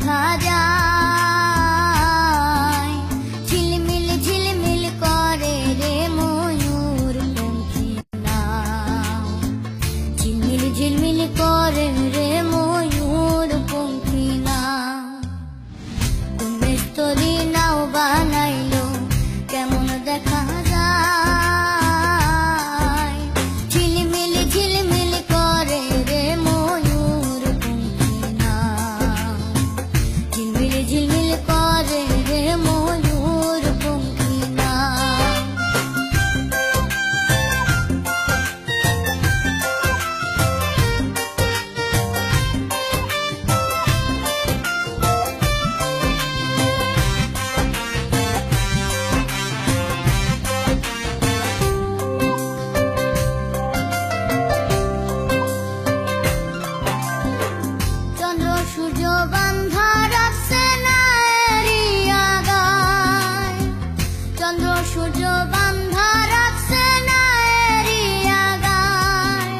দেখা যায়। ঝিলমিল ঝিলমিল করে রে ময়ূর পঙ্খী নাও, ঝিলমিল ঝিলমিল করে রে ময়ূর পঙ্খী নাও। কুমের তরি নাও বানাইলো কেমন দেখা যায়। ঝিলমিল ঝিলমিল করে রে ময়ূর পঙ্খী নাও, ঝিলমিল ঝিলমিল করে রে ময়ূর পঙ্খী নাও। চন্দ্র সূর্য বান্ধা রাখছে না এরিয়া গায়, চন্দ্র সূর্য বান্ধা রাখছে না এরিয়া গায়।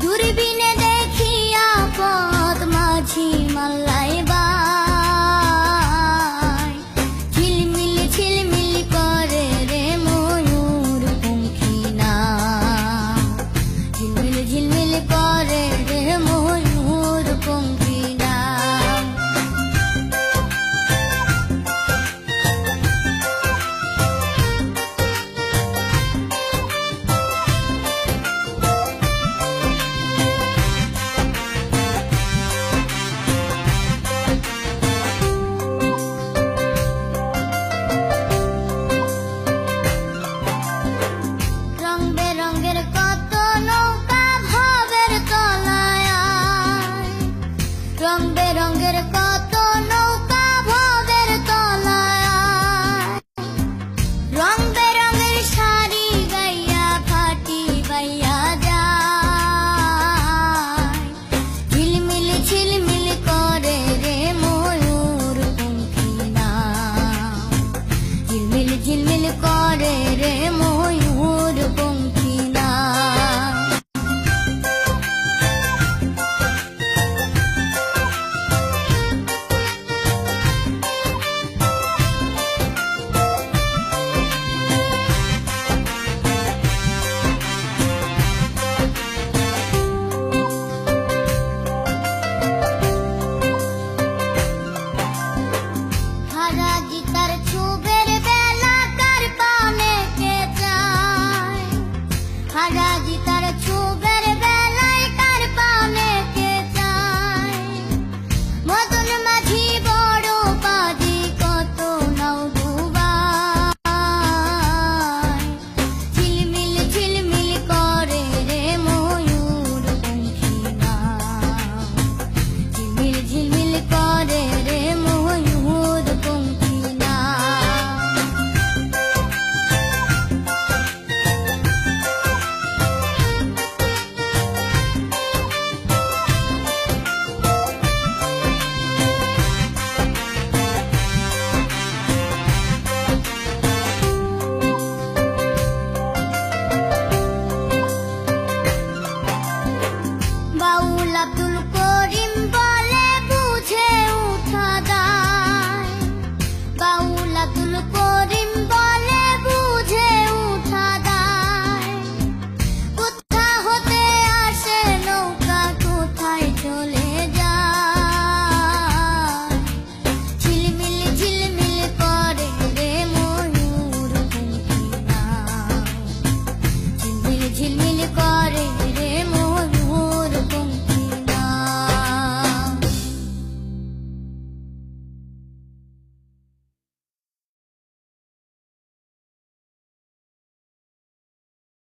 দূরবীনে দেখিয়া পথ মাঝি মাল্লাই বাই। ঝিলমিল ঝিলমিল করে রে ময়ূর পঙ্খী নাও, ঝিলমিল ঝিলমিল করে রে ময়ূর পঙ্খী নাও। রং বেরঙের কত নৌকা ভাবের তলায় আয়, রং বেরঙের কত নৌকা